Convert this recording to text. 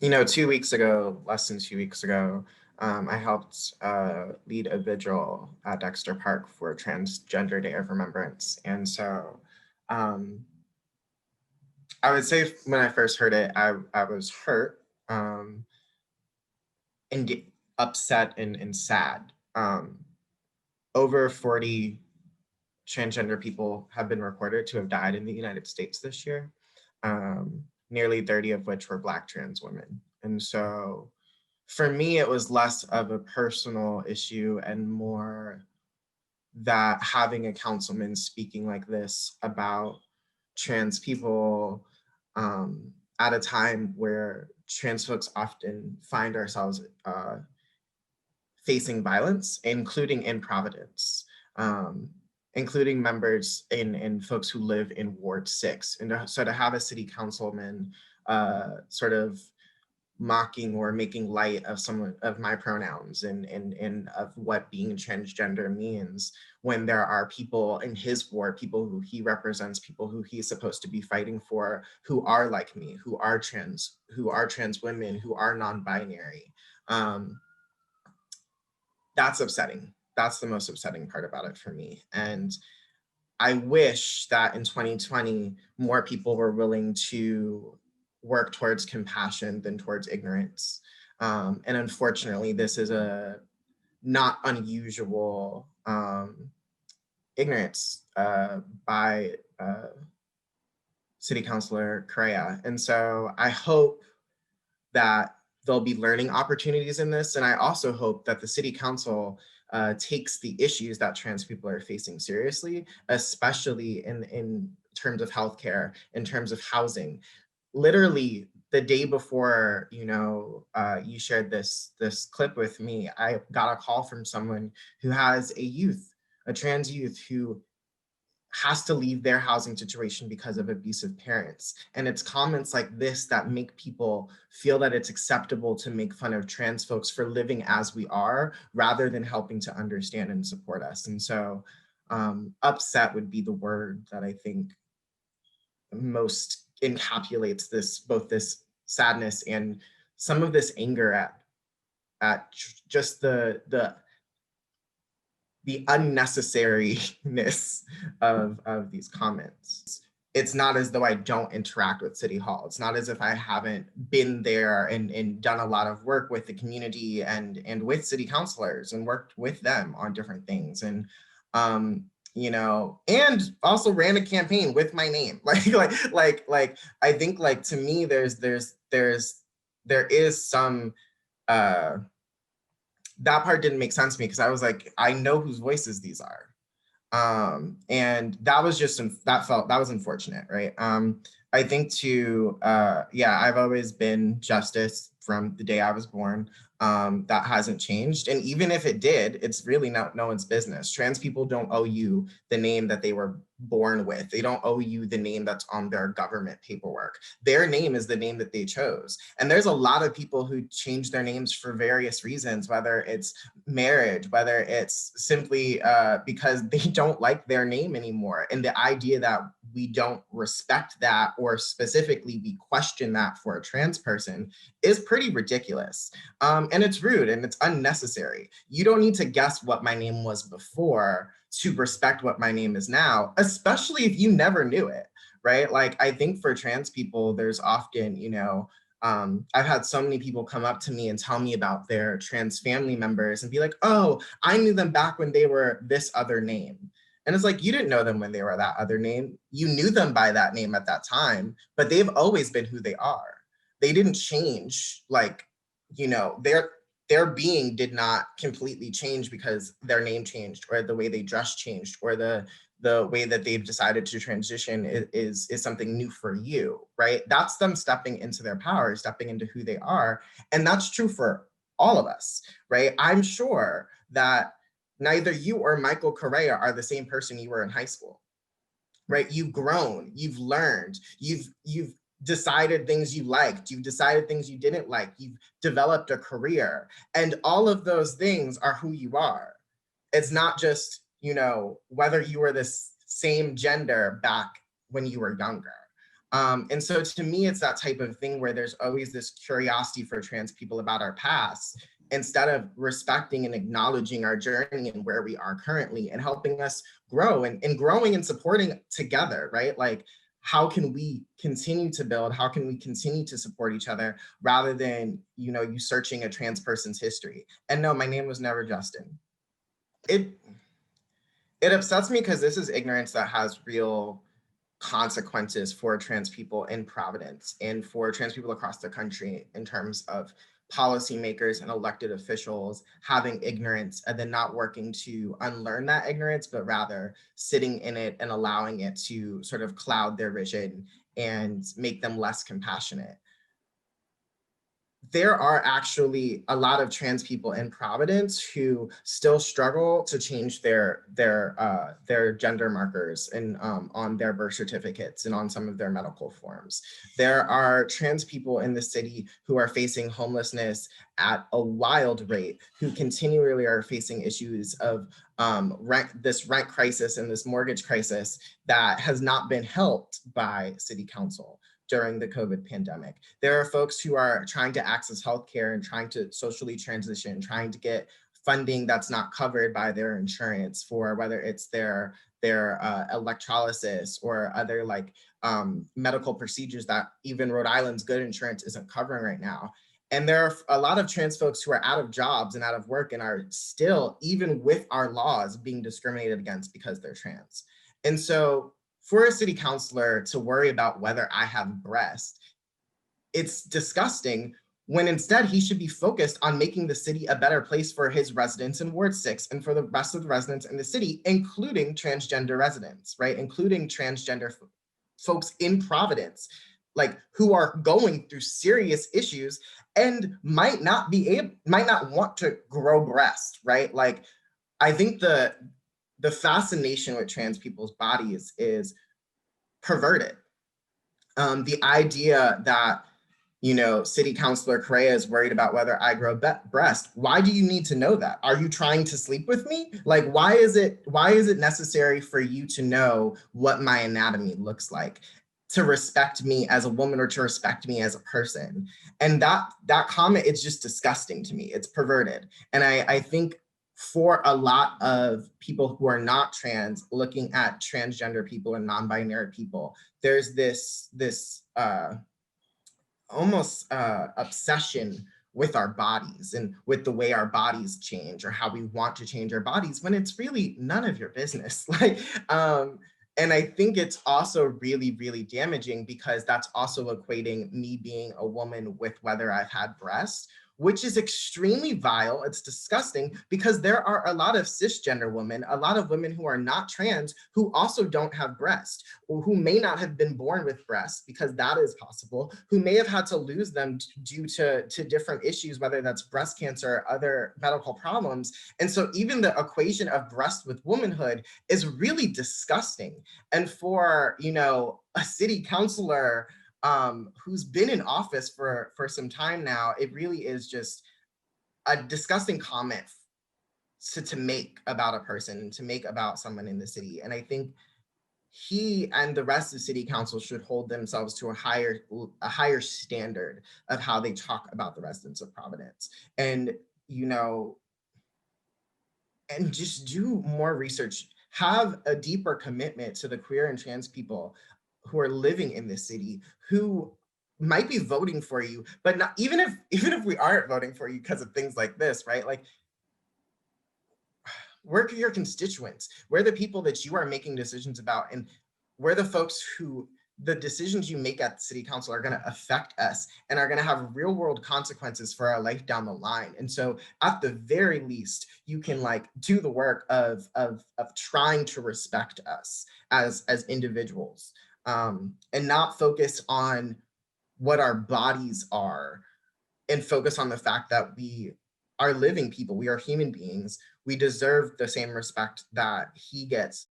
2 weeks ago, less than 2 weeks ago, I helped lead a vigil at Dexter Park for Transgender Day of Remembrance. And so um, I would say when I first heard it, I was hurt and upset and sad. Over 40 transgender people have been reported to have died in the United States this year, nearly 30 of which were Black trans women. And so for me, it was less of a personal issue and more that having a councilman speaking like this about trans people at a time where trans folks often find ourselves facing violence, including in Providence, um, including members and folks who live in Ward 6. And so to have a city councilman sort of mocking or making light of some of my pronouns and of what being transgender means when there are people in his ward, people who he represents, people who he's supposed to be fighting for, who are like me, who are trans women, who are non-binary. That's upsetting. That's the most upsetting part about it for me. And I wish that in 2020, more people were willing to work towards compassion than towards ignorance. And unfortunately, this is a not unusual ignorance by City Councilor Correa. And so I hope that there'll be learning opportunities in this. And I also hope that the City Council takes the issues that trans people are facing seriously, especially in terms of healthcare, in terms of housing. Literally the day before, you shared this clip with me, I got a call from someone who has a trans youth who has to leave their housing situation because of abusive parents. And it's comments like this that make people feel that it's acceptable to make fun of trans folks for living as we are, rather than helping to understand and support us. And so upset would be the word that I think most encapsulates both this sadness and some of this anger at just the unnecessariness of these comments. It's not as though I don't interact with City Hall. It's not as if I haven't been there and done a lot of work with the community and with city councilors and worked with them on different things. And and also ran a campaign with my name. Like I think, like, to me, there is some that part didn't make sense to me, because I was like, I know whose voices these are. And that was unfortunate, right? I think too, I've always been justice from the day I was born. That hasn't changed. And even if it did, it's really not no one's business. Trans people don't owe you the name that they were born with. They don't owe you the name that's on their government paperwork. Their name is the name that they chose. And there's a lot of people who change their names for various reasons, whether it's marriage, whether it's simply because they don't like their name anymore. And the idea that we don't respect that, or specifically we question that for a trans person, is pretty ridiculous. And it's rude and it's unnecessary. You don't need to guess what my name was before to respect what my name is now, especially if you never knew it, right? Like, I think for trans people, there's often, I've had so many people come up to me and tell me about their trans family members and be like, oh, I knew them back when they were this other name. And it's like, you didn't know them when they were that other name. You knew them by that name at that time, but they've always been who they are. They didn't change. Like, their being did not completely change because their name changed, or the way they dress changed, or the way that they've decided to transition is something new for you, right? That's them stepping into their power, stepping into who they are. And that's true for all of us, right? I'm sure that neither you or Michael Correa are the same person you were in high school, right? You've grown, you've learned, you've decided things you liked, you've decided things you didn't like, you've developed a career, and all of those things are who you are. It's not just, whether you were this same gender back when you were younger. And so to me, it's that type of thing where there's always this curiosity for trans people about our past, instead of respecting and acknowledging our journey and where we are currently and helping us grow and growing and supporting together, right? Like, how can we continue to build? How can we continue to support each other rather than, you searching a trans person's history? And no, my name was never Justin. It upsets me because this is ignorance that has real consequences for trans people in Providence and for trans people across the country in terms of policymakers and elected officials having ignorance and then not working to unlearn that ignorance, but rather sitting in it and allowing it to sort of cloud their vision and make them less compassionate. There are actually a lot of trans people in Providence who still struggle to change their gender markers and on their birth certificates and on some of their medical forms. There are trans people in the city who are facing homelessness at a wild rate, who continually are facing issues of this rent crisis and this mortgage crisis that has not been helped by city council during the COVID pandemic. There are folks who are trying to access healthcare and trying to socially transition, trying to get funding that's not covered by their insurance for whether it's their electrolysis or other medical procedures that even Rhode Island's good insurance isn't covering right now. And there are a lot of trans folks who are out of jobs and out of work and are still, even with our laws, being discriminated against because they're trans. And so for a city councilor to worry about whether I have breast, it's disgusting, when instead he should be focused on making the city a better place for his residents in Ward 6 and for the rest of the residents in the city, including transgender residents, right? Including transgender folks in Providence, who are going through serious issues and might not want to grow breast, right? I think the fascination with trans people's bodies is perverted. The idea that, City Councilor Correa is worried about whether I grow breast. Why do you need to know that? Are you trying to sleep with me? Why is it necessary for you to know what my anatomy looks like, to respect me as a woman or to respect me as a person? And that comment, it's just disgusting to me. It's perverted. And I think for a lot of people who are not trans, looking at transgender people and non-binary people, there's this almost obsession with our bodies and with the way our bodies change or how we want to change our bodies, when it's really none of your business. And I think it's also really, really damaging, because that's also equating me being a woman with whether I've had breasts, which is extremely vile. It's disgusting, because there are a lot of cisgender women, a lot of women who are not trans, who also don't have breasts, or who may not have been born with breasts, because that is possible, who may have had to lose them due to different issues, whether that's breast cancer or other medical problems. And so even the equation of breast with womanhood is really disgusting. And for, a city councilor who's been in office for some time now, it really is just a disgusting comment to make about a person, to make about someone in the city. And I think he and the rest of city council should hold themselves to a higher standard of how they talk about the residents of Providence. And, and just do more research, have a deeper commitment to the queer and trans people who are living in this city, who might be voting for you, but not even if we aren't voting for you because of things like this, right? We're your constituents. We're the people that you are making decisions about, and we're the folks who the decisions you make at city council are going to affect us and are going to have real world consequences for our life down the line. And so at the very least, you can do the work of trying to respect us as individuals, and not focus on what our bodies are, and focus on the fact that we are living people. We are human beings. We deserve the same respect that he gets